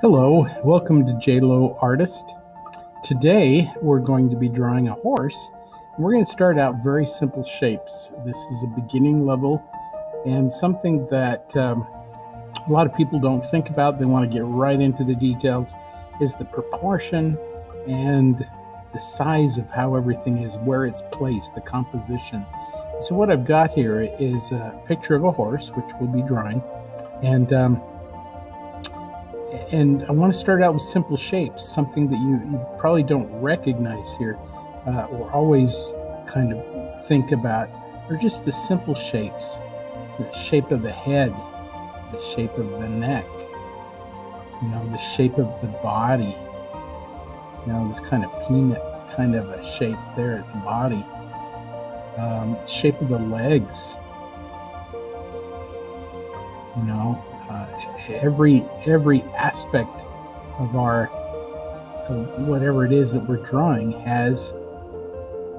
Hello, welcome to J Lowe Artist. Today we're going to be drawing a horse, and we're going to start out very simple shapes. This is a beginning level and something that a lot of people don't think about. They want to get right into the details, is the proportion and the size of how everything is, where it's placed, the composition. So what I've got here is a picture of a horse, which we'll be drawing, and I want to start out with simple shapes, something that you probably don't recognize here or always kind of think about, are just the simple shapes. The shape of the head, the shape of the neck, the shape of the body, this kind of peanut kind of a shape there at the body, shape of the legs, every aspect of whatever it is that we're drawing has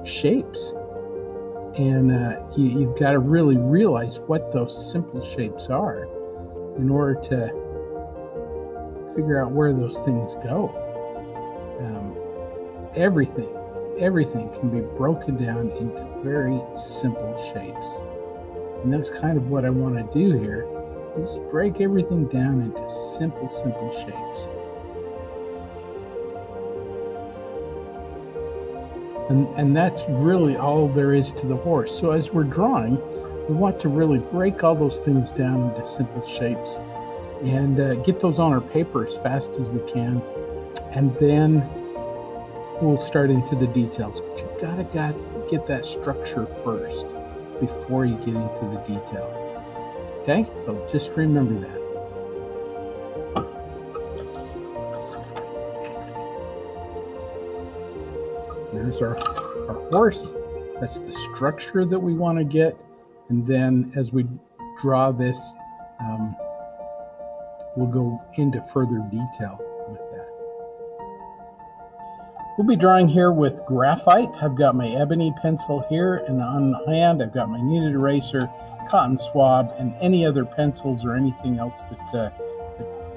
shapes, and you've got to really realize what those simple shapes are in order to figure out where those things go. Everything can be broken down into very simple shapes, and that's kind of what I want to do here. Just break everything down into simple shapes. And that's really all there is to the horse. So as we're drawing, we want to really break all those things down into simple shapes and get those on our paper as fast as we can. And then we'll start into the details. But you've got to get that structure first before you get into the detail. Okay, so just remember that. There's our horse. That's the structure that we want to get. And then as we draw this, we'll go into further detail with that. We'll be drawing here with graphite. I've got my ebony pencil here, and on the hand I've got my kneaded eraser, cotton swab, and any other pencils or anything else that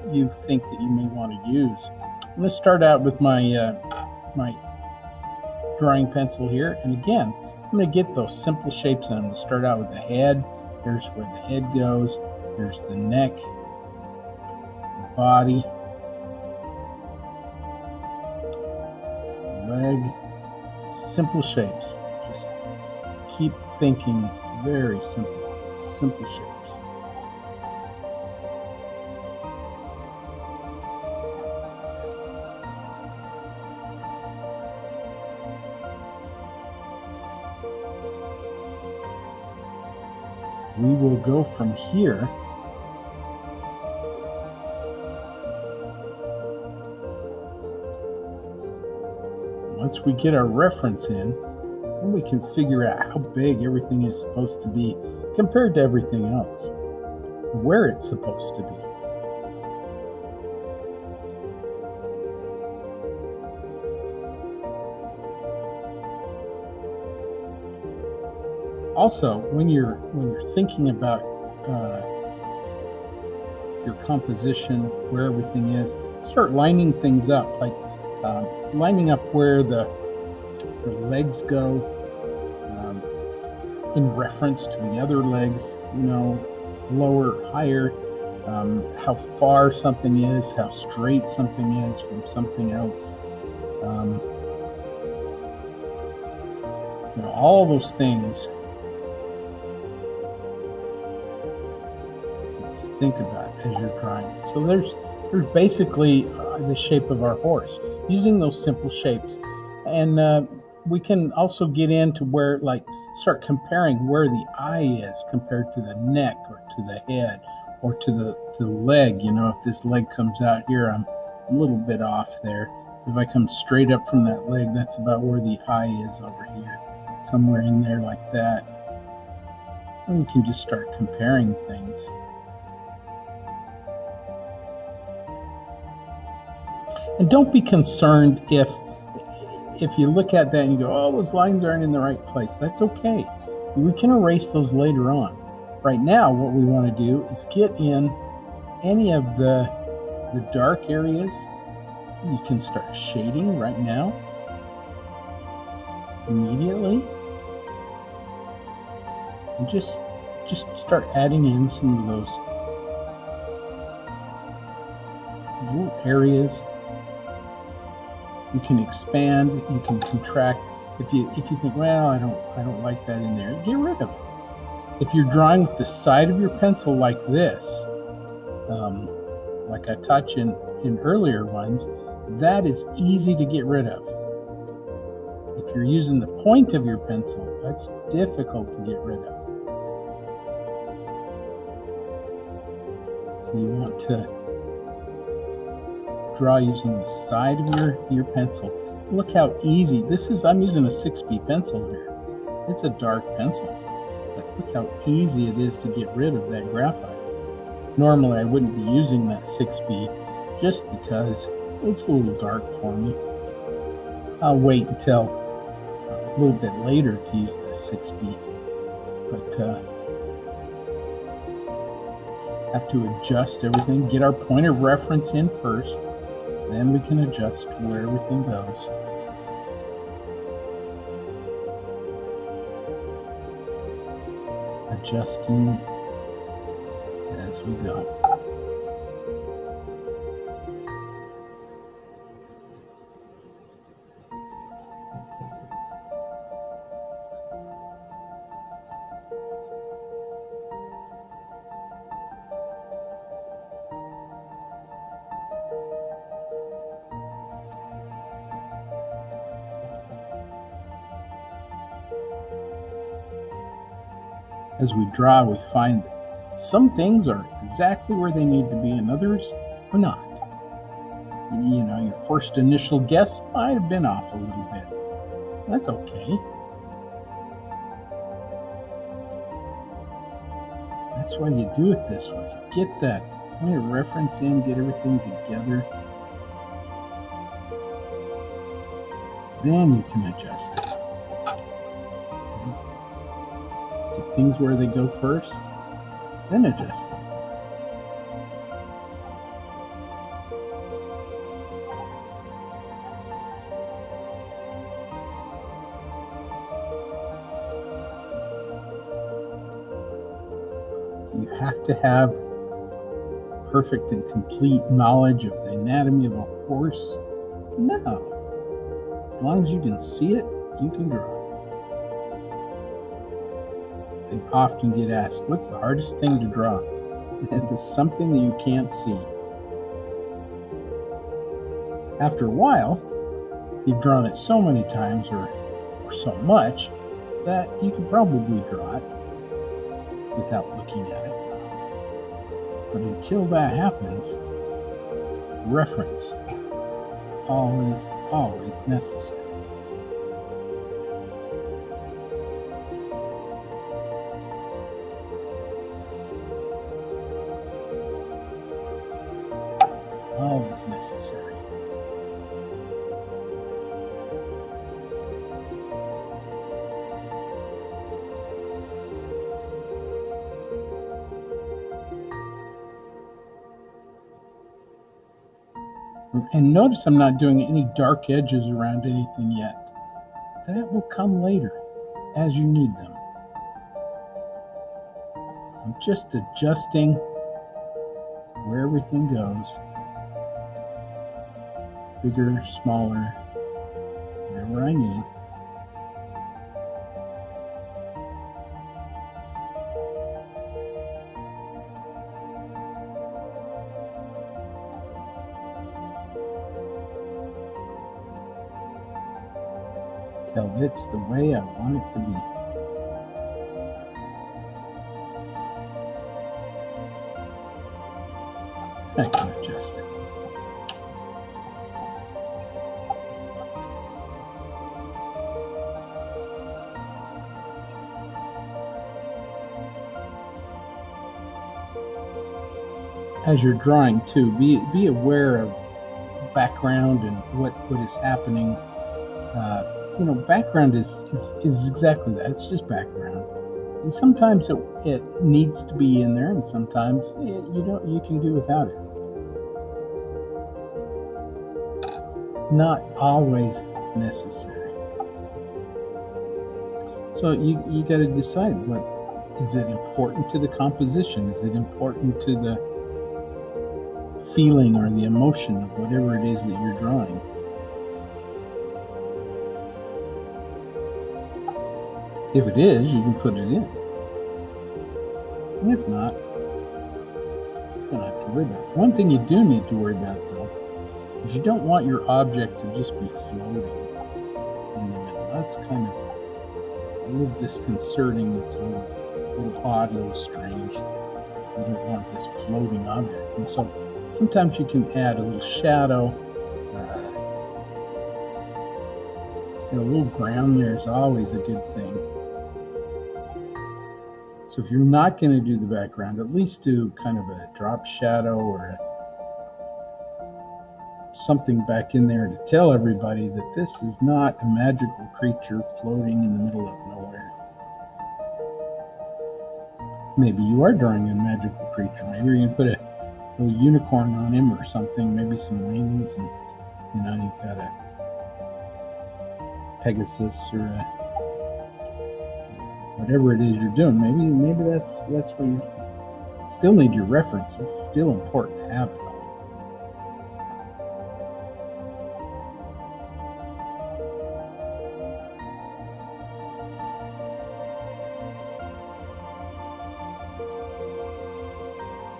you think that you may want to use. I'm going to start out with my my drawing pencil here, and again I'm going to get those simple shapes, and I'm going to start out with the head. Here's where the head goes. Here's the neck, the body, leg. Simple shapes. Just keep thinking very simple shapes. We will go from here once we get our reference in, then we can figure out how big everything is supposed to be compared to everything else, where it's supposed to be. Also, when you're thinking about your composition, where everything is, start lining things up, like lining up where the legs go in reference to the other legs, lower, higher, how far something is, how straight something is from something else. All those things think about as you're drawing it. So there's basically the shape of our horse using those simple shapes, and we can also get into where, start comparing where the eye is compared to the neck or to the head or to the leg. If this leg comes out here, I'm a little bit off there. If I come straight up from that leg, that's about where the eye is over here, somewhere in there like that. And we can just start comparing things. And don't be concerned if you look at that and you go, oh, those lines aren't in the right place. That's okay. We can erase those later on. Right now, what we want to do is get in any of the the dark areas, you can start shading right now, immediately, and just start adding in some of those little areas. You can expand, you can contract. If you think, well, I don't like that in there, get rid of it. If you're drawing with the side of your pencil like this, like I taught you in earlier ones, that is easy to get rid of. If you're using the point of your pencil, that's difficult to get rid of. So you want to draw using the side of your pencil. Look how easy this is. I'm using a 6B pencil here. It's a dark pencil, but look how easy it is to get rid of that graphite. Normally I wouldn't be using that 6B just because it's a little dark for me. I'll wait until a little bit later to use the 6B, but have to adjust everything, get our point of reference in first, then we can adjust where everything goes. Adjusting as we go. As we draw, we find that some things are exactly where they need to be and others are not. You know, your first initial guess might have been off a little bit. That's okay. That's why you do it this way. Get that point of reference in, get everything together. Then you can adjust it. Get things where they go first, then adjust it. You have to have perfect and complete knowledge of the anatomy of a horse? No. As long as you can see it, you can draw it. I often get asked, what's the hardest thing to draw? It's something that you can't see. After a while, you've drawn it so many times or so much that you can probably draw it without looking at it. But until that happens, reference always necessary. Always necessary. And notice I'm not doing any dark edges around anything yet. That will come later as you need them. I'm just adjusting where everything goes. Bigger, smaller, whatever I need. Till it's the way I want it to be. I can adjust it. As you're drawing too, be aware of background and what is happening. You know, background is exactly that. It's just background. And sometimes it needs to be in there, and sometimes you can do without it. not always necessary. So you got to decide, what is it important to the composition? Is it important to the feeling or the emotion of whatever it is that you're drawing? If it is, you can put it in. And if not, you don't have to worry about it. One thing you do need to worry about, though, is you don't want your object to just be floating in the middle. That's kind of a little disconcerting. It's a little odd, a little strange. You don't want this floating object. And so sometimes you can add a little shadow. A little ground there is always a good thing. So if you're not going to do the background, at least do kind of a drop shadow or something back in there to tell everybody that this is not a magical creature floating in the middle of nowhere. Maybe you are drawing a magical creature. Maybe you're going to put a little unicorn on him or something, maybe some wings, and you've got a Pegasus or whatever it is you're doing. Maybe that's where you still need your reference. It's still important to have it.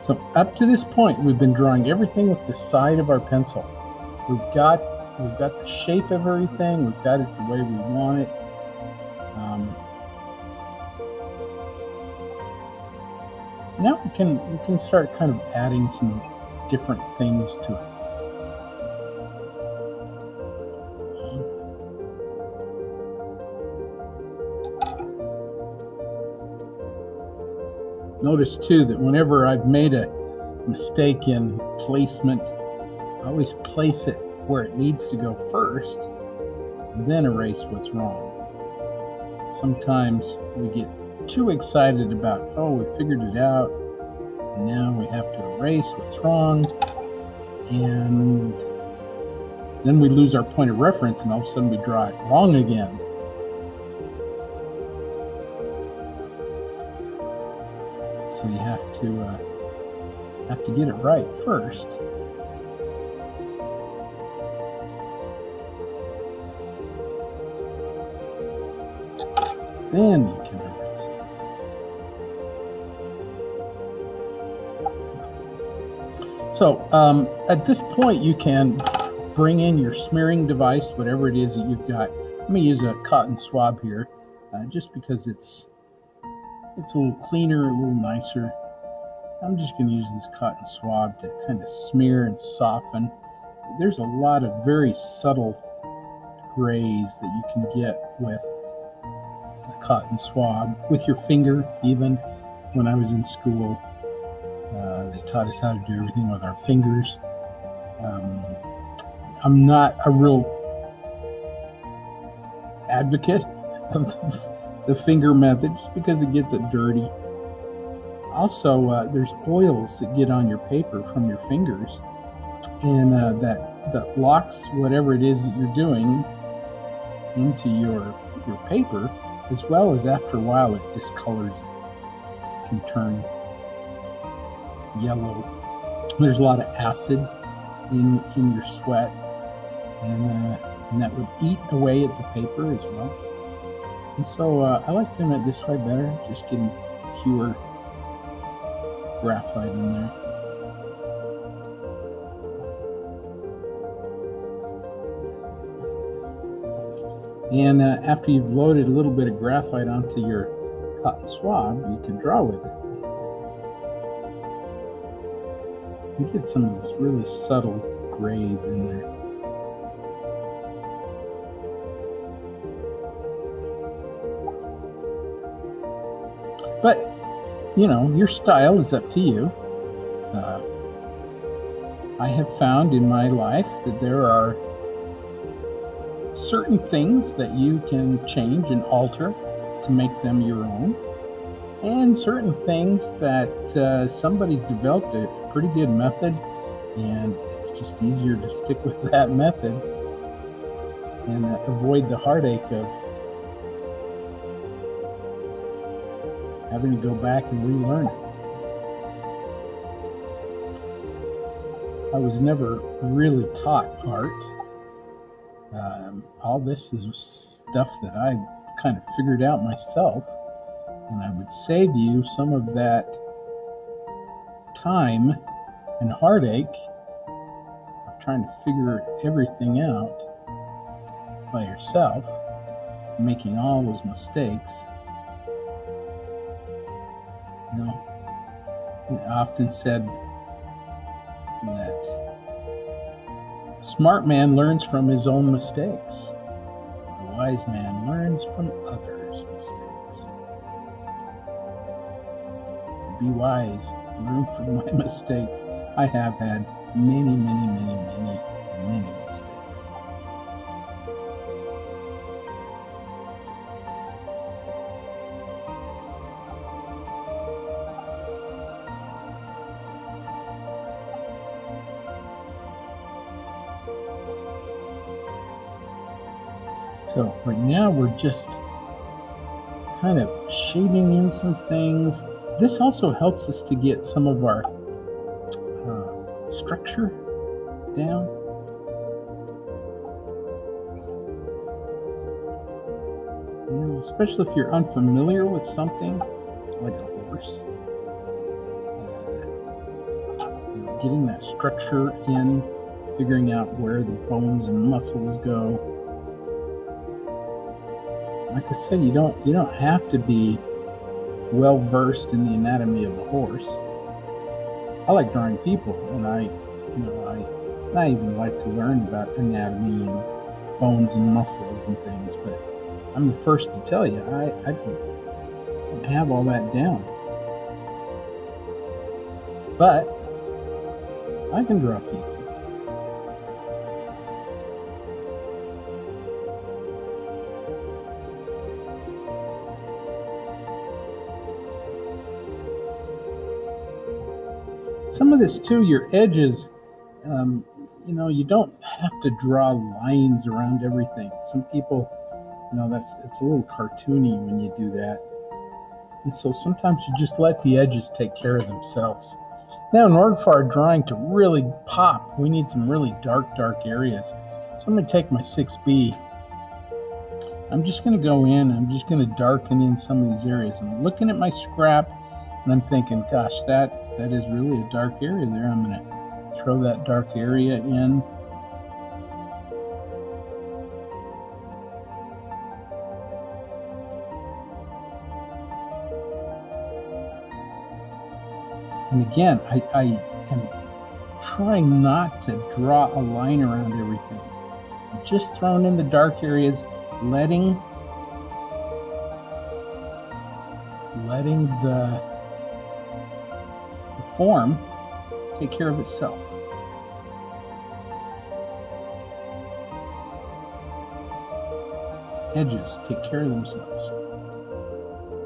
So up to this point, we've been drawing everything with the side of our pencil. We've got the shape of everything. We've got it the way we want it. Now we can start kind of adding some different things to it. Notice too that whenever I've made a mistake in placement, I always place it where it needs to go first, and then erase what's wrong. Sometimes we get too excited about, oh, we figured it out, and now we have to erase what's wrong, and then we lose our point of reference, and all of a sudden we draw it wrong again. So you have to get it right first. Then you can erase it. So at this point, you can bring in your smearing device, whatever it is that you've got. I'm going to use a cotton swab here, just because it's a little cleaner, a little nicer. I'm just going to use this cotton swab to kind of smear and soften. There's a lot of very subtle grays that you can get with a cotton swab, with your finger even. When I was in school, they taught us how to do everything with our fingers. I'm not a real advocate of the finger method, just because it gets it dirty. Also, there's oils that get on your paper from your fingers, and that locks whatever it is that you're doing into your paper, as well as after a while it discolors it. It can turn yellow. There's a lot of acid in your sweat, and that would eat away at the paper as well. And so I like doing it this way better, just getting pure graphite in there. And after you've loaded a little bit of graphite onto your cotton swab, you can draw with it. You get some of those really subtle grays in there. But, your style is up to you. I have found in my life that there are certain things that you can change and alter to make them your own, and certain things that somebody's developed a pretty good method, and it's just easier to stick with that method and avoid the heartache of having to go back and relearn it. I was never really taught art. All this is stuff that I kind of figured out myself, and I would save you some of that time and heartache of trying to figure everything out by yourself, making all those mistakes. You know, I often said that a smart man learns from his own mistakes. A wise man learns from others' mistakes. So be wise, learn from my mistakes. I have had many mistakes. So right now we're just kind of shading in some things. This also helps us to get some of our structure down. You know, especially if you're unfamiliar with something like a horse. Getting that structure in, figuring out where the bones and muscles go. Like I said, you don't have to be well versed in the anatomy of a horse. I like drawing people, and I even like to learn about anatomy and bones and muscles and things. But I'm the first to tell you, I don't have all that down. But I can draw people. Some of this too, your edges, you don't have to draw lines around everything. Some people, it's a little cartoony when you do that. And so sometimes you just let the edges take care of themselves. Now, in order for our drawing to really pop, we need some really dark areas. So I'm going to take my 6B. I'm just going to go in, I'm just going to darken in some of these areas. I'm looking at my scrap, and I'm thinking, gosh, that is really a dark area there. I'm going to throw that dark area in. And again, I am trying not to draw a line around everything. I'm just throwing in the dark areas, letting the form take care of itself. Edges take care of themselves.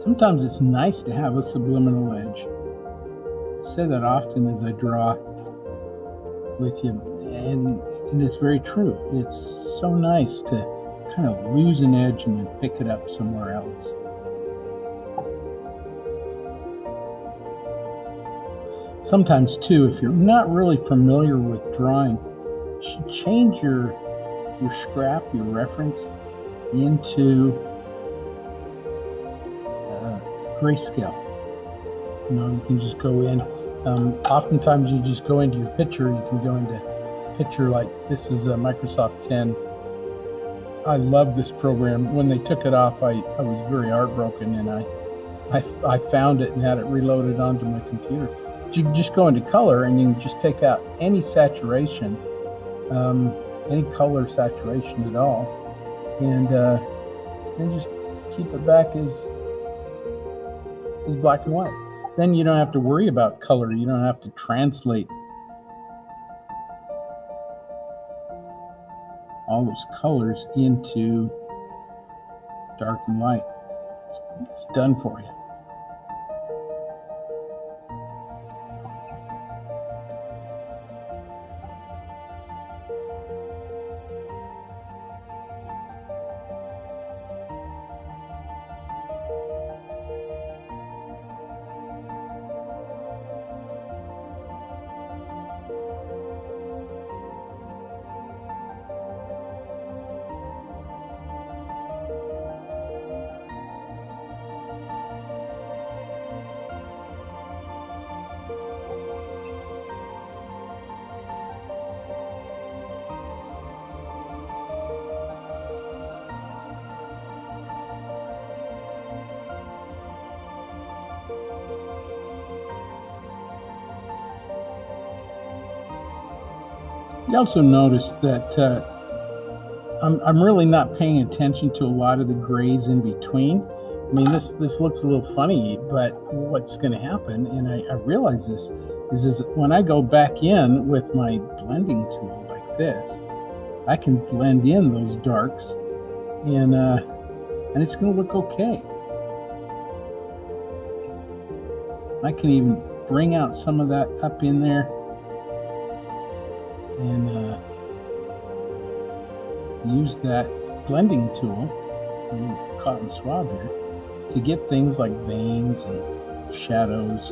Sometimes it's nice to have a subliminal edge. I say that often as I draw with you, and it's very true. It's so nice to kind of lose an edge and then pick it up somewhere else. Sometimes too, if you're not really familiar with drawing, you should change your scrap, your reference, into grayscale. You can just go in. Oftentimes you just go into your picture. You can go into picture like this is a Microsoft 10. I love this program. When they took it off, I was very heartbroken, and I found it and had it reloaded onto my computer. You can just go into color, and you can just take out any saturation, any color saturation at all, and just keep it back as black and white. Then you don't have to worry about color. You don't have to translate all those colors into dark and light. It's done for you. You also notice that I'm really not paying attention to a lot of the grays in between. I mean, this looks a little funny, but what's going to happen, and I realize this, is when I go back in with my blending tool like this, I can blend in those darks, and it's going to look okay. I can even bring out some of that up in there, and use that blending tool, cotton swab here, to get things like veins and shadows.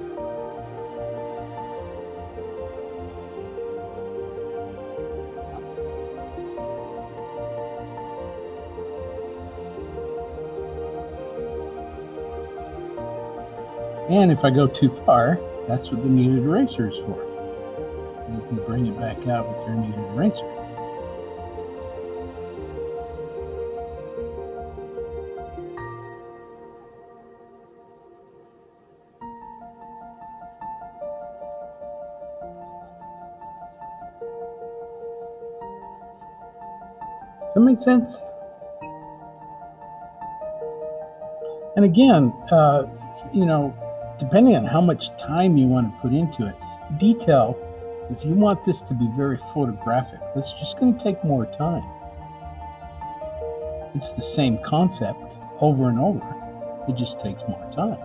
And if I go too far, that's what the kneaded eraser is for. You can bring it back out with your kneaded eraser. Does that make sense? And again, you know, depending on how much time you want to put into it, detail, if you want this to be very photographic, that's just going to take more time. It's the same concept over and over. It just takes more time.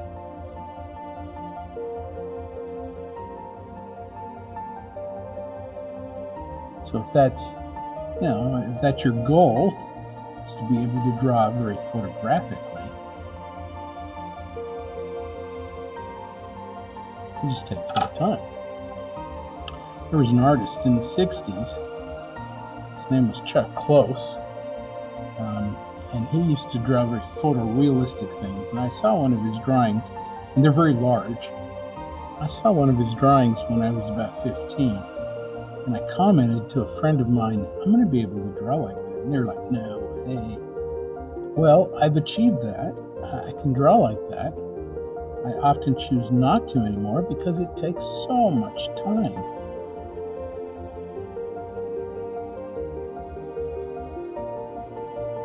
So if that's, you know, if that's your goal, is to be able to draw very photographically, it just takes more time. There was an artist in the 60s, his name was Chuck Close, and he used to draw very photorealistic things, and I saw one of his drawings, and they're very large. I saw one of his drawings when I was about 15, and I commented to a friend of mine, I'm going to be able to draw like that, and they're like, no way. Well, I've achieved that. I can draw like that. I often choose not to anymore because it takes so much time.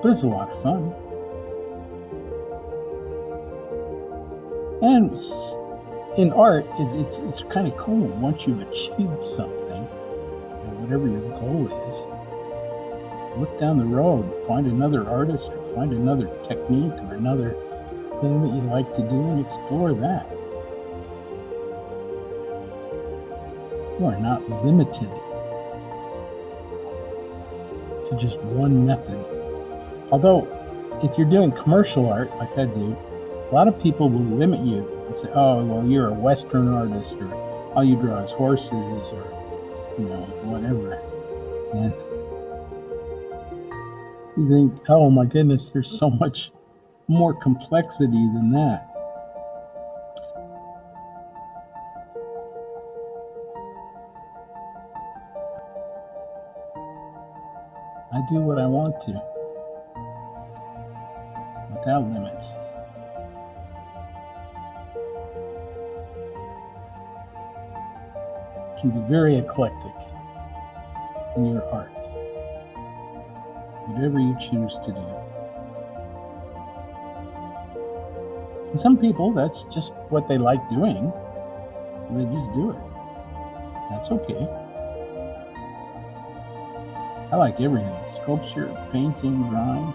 But it's a lot of fun. And in art, it's kind of cool. Once you've achieved something, whatever your goal is, look down the road, find another artist or find another technique or another thing that you like to do and explore that. You are not limited to just one method. Although, if you're doing commercial art like I do, a lot of people will limit you and say, oh, well, you're a Western artist, or all you draw is horses, or, you know, whatever. And you think, oh my goodness, there's so much more complexity than that. I do what I want to, without limits. You can be very eclectic in your art, whatever you choose to do. And some people, that's just what they like doing, and they just do it. That's okay. I like everything: sculpture, painting, drawing.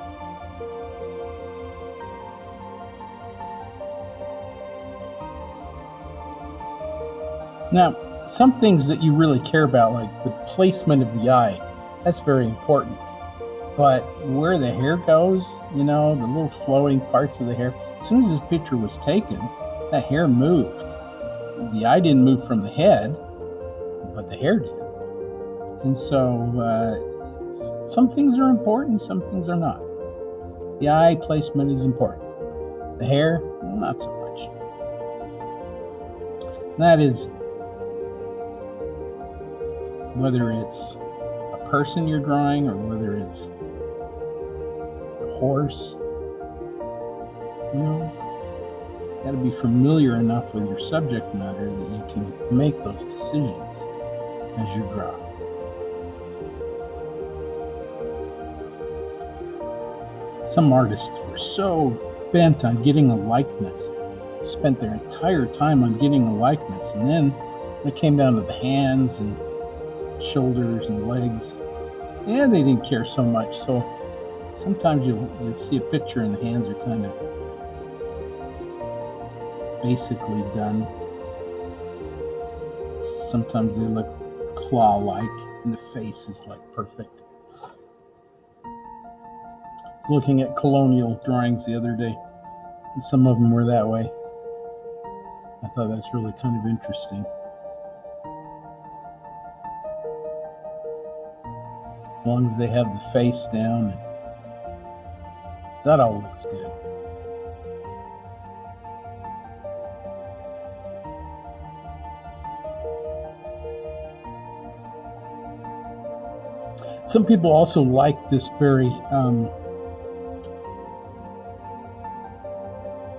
Now, some things that you really care about, like the placement of the eye, that's very important. But where the hair goes, you know, the little floating parts of the hair, as soon as this picture was taken, that hair moved. The eye didn't move from the head, but the hair did. And so, some things are important, some things are not. The eye placement is important. The hair, not so much. And that is whether it's a person you're drawing or whether it's a horse. You know, you got to be familiar enough with your subject matter that you can make those decisions as you draw. Some artists were so bent on getting a likeness, spent their entire time on getting a likeness, and then when it came down to the hands and shoulders and legs, yeah, they didn't care so much. So sometimes you'll see a picture and the hands are kind of basically done. Sometimes they look claw-like, and the face is like perfect. Looking at colonial drawings the other day, and some of them were that way. I thought that's really kind of interesting. As long as they have the face down, that all looks good. Some people also like this very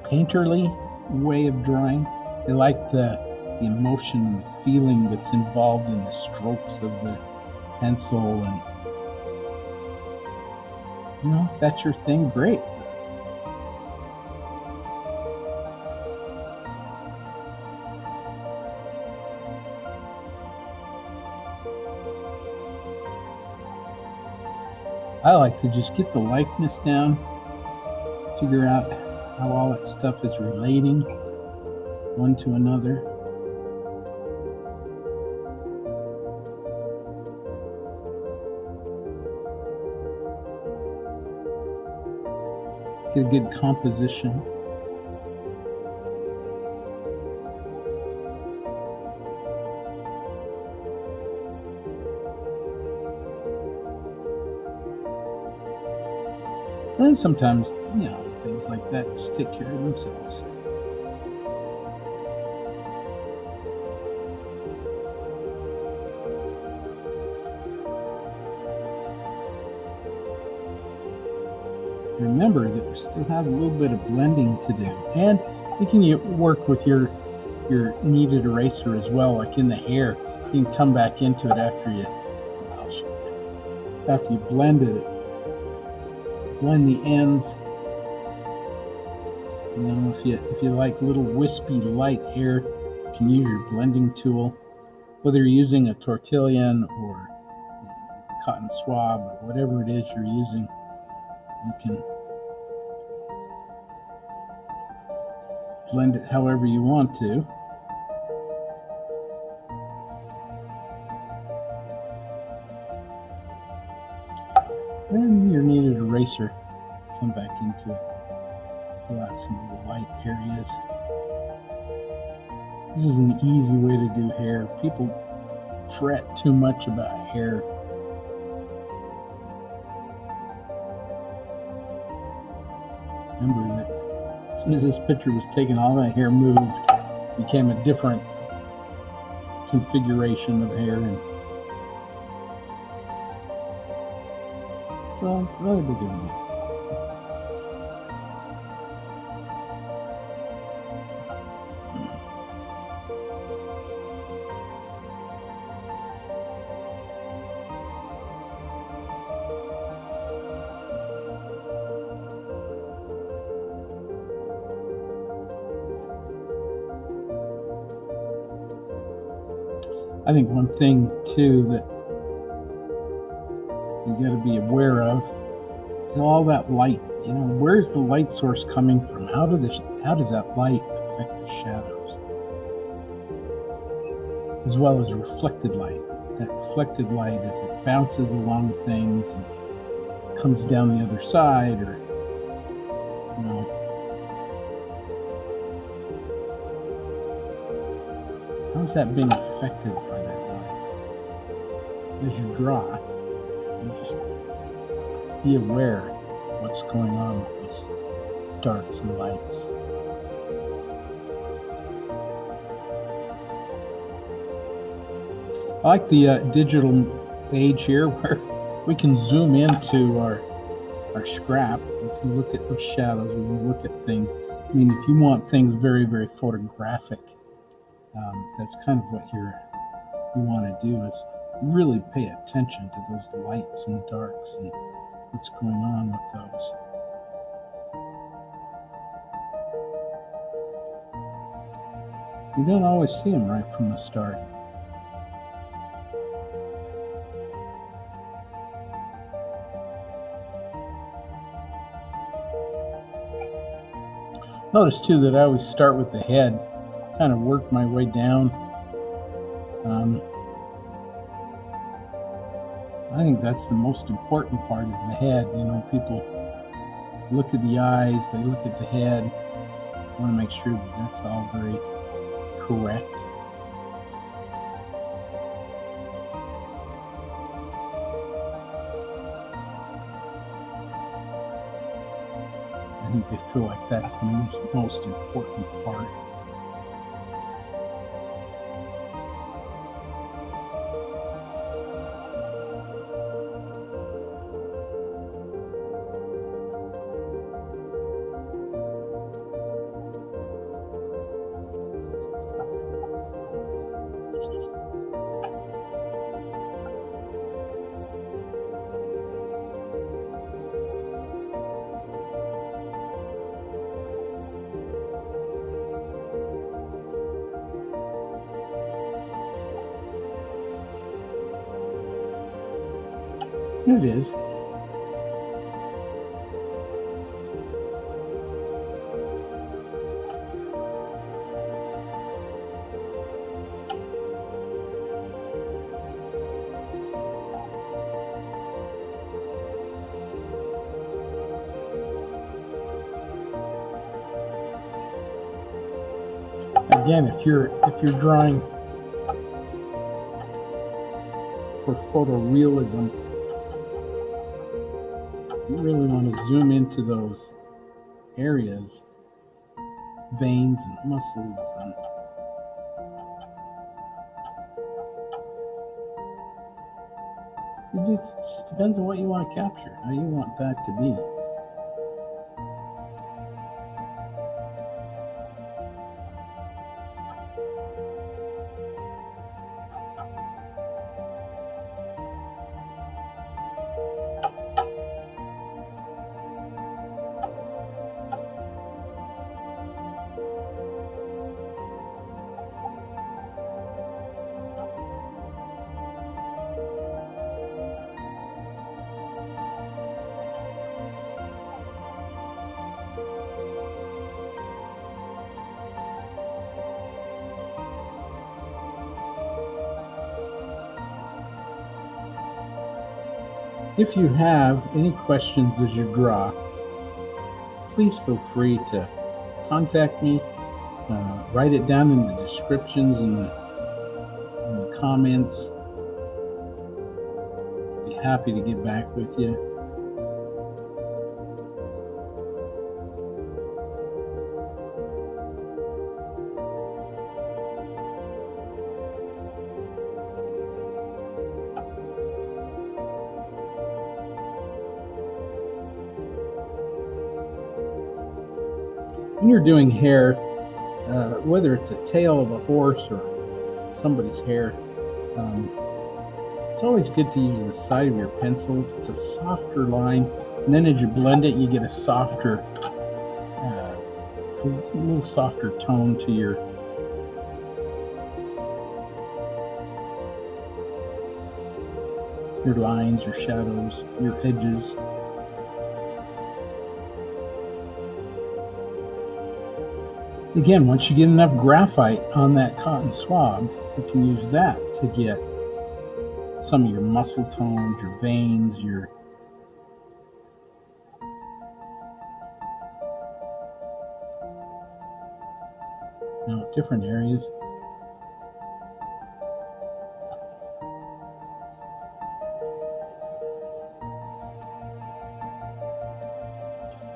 painterly way of drawing. They like the emotion and the feeling that's involved in the strokes of the pencil, and if that's your thing, great. I like to just get the likeness down, figure out how all that stuff is relating one to another. Get a good composition. And sometimes, things like that just take care of themselves. Remember that we still have a little bit of blending to do, and you can work with your kneaded eraser as well, like in the hair. You can come back into it after you blended it. Blend the ends. If you like little wispy light hair, you can use your blending tool. Whether you're using a tortillon or cotton swab or whatever it is you're using, you can blend it however you want to. Then your kneaded eraser, come back into it, pull out some of the light areas. This is an easy way to do hair. People fret too much about hair. Remember that as soon as this picture was taken, all that hair moved, became a different configuration of hair, and so it's not a big deal. I think one thing too that you got to be aware of is all that light. Where's the light source coming from? How does that light affect the shadows, as well as reflected light? That reflected light, as it bounces along things and comes down the other side, or how's that being affected by that light? As you draw, you just be aware of what's going on with those darks and lights. I like the digital age here, where we can zoom into our scrap. We can look at those shadows. We can look at things. I mean, if you want things very, very photographic, that's kind of what you want to do, is really pay attention to those lights and darks and what's going on with those. You don't always see them right from the start. Notice too that I always start with the head, kind of work my way down. I think that's the most important part, is the head. You know, people look at the eyes, they look at the head. I want to make sure that that's all very correct. I think I feel like that's the most important part. Here it is. Again, if you're drawing for photorealism, you really want to zoom into those areas, veins and muscles, and it just depends on what you want to capture, how you want that to be. If you have any questions as you draw, please feel free to contact me. Write it down in the descriptions and the comments. I'll be happy to get back with you. When you're doing hair, whether it's a tail of a horse or somebody's hair, it's always good to use the side of your pencil. It's a softer line, and then as you blend it, you get a softer, a little softer tone to your lines, your shadows, your edges. Again, once you get enough graphite on that cotton swab, you can use that to get some of your muscle tones, your veins, your different areas.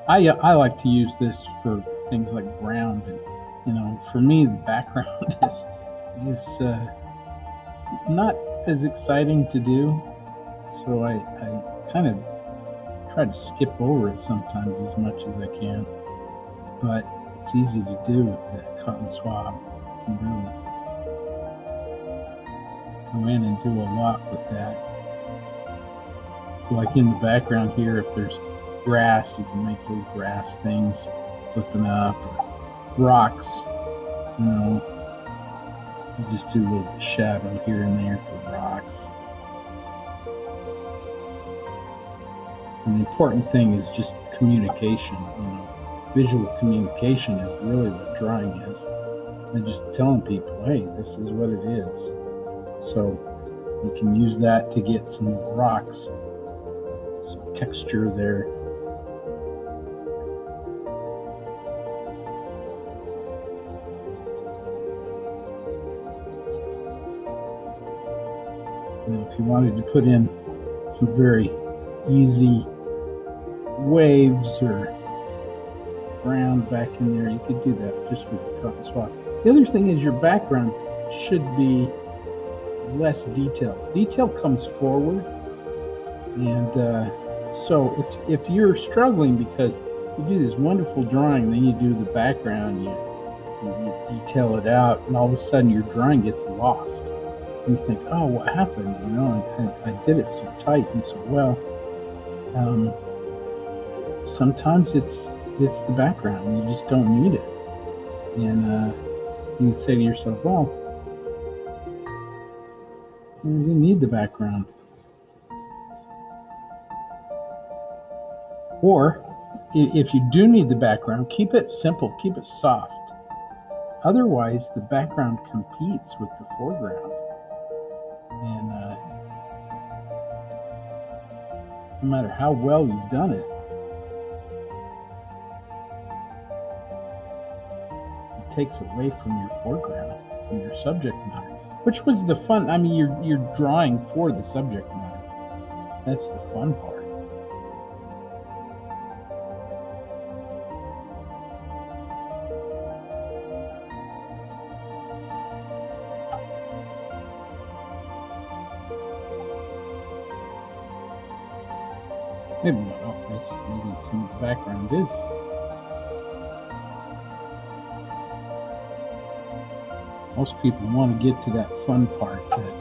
I like to use this for things like ground, and for me the background is not as exciting to do, so I kind of try to skip over it sometimes as much as I can, but it's easy to do with that cotton swab. You can really go in and do a lot with that. So like in the background here, if there's grass, you can make little grass things flipping up, or rocks, You just do a little shadow here and there for rocks. And the important thing is just communication. Visual communication is really what drawing is. And just telling people, hey, this is what it is. So you can use that to get some rocks, some texture there. And if you wanted to put in some very easy waves or ground back in there, you could do that just with the cotton swab. The other thing is your background should be less detailed. Detail comes forward, and so if you're struggling because you do this wonderful drawing, then you do the background, you detail it out, and all of a sudden your drawing gets lost. And you think, oh, what happened? I did it so tight and so well. Sometimes it's the background. You just don't need it. And you can say to yourself, well, you didn't need the background. Or if you do need the background, keep it simple, keep it soft. Otherwise, the background competes with the foreground. And no matter how well you've done it, it takes away from your foreground, from your subject matter, which was the fun. I mean, you're drawing for the subject matter. That's the fun part. Maybe some of the background is. Most people want to get to that fun part, that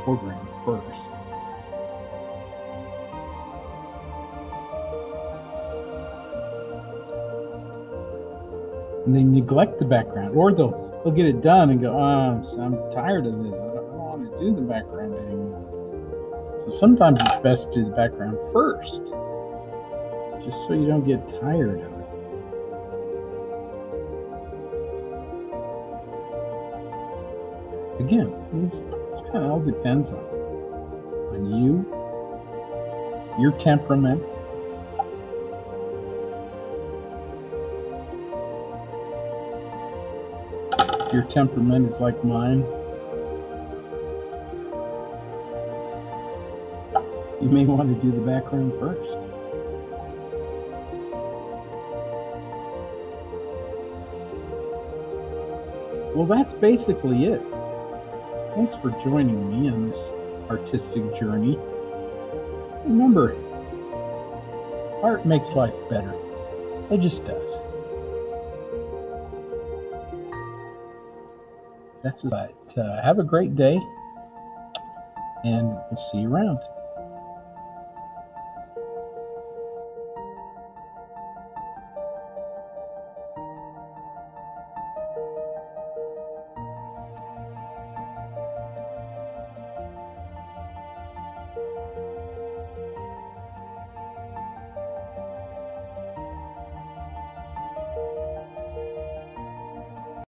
foreground first. And they neglect the background, or they'll get it done and go, oh, I'm tired of this. I don't want to do the background anymore. So sometimes it's best to do the background first, just so you don't get tired of it. Again, it kind of all depends on you, your temperament. If your temperament is like mine, you may want to do the background first. Well, that's basically it. Thanks for joining me on this artistic journey. Remember, art makes life better. It just does. That's it. Have a great day, and we'll see you around.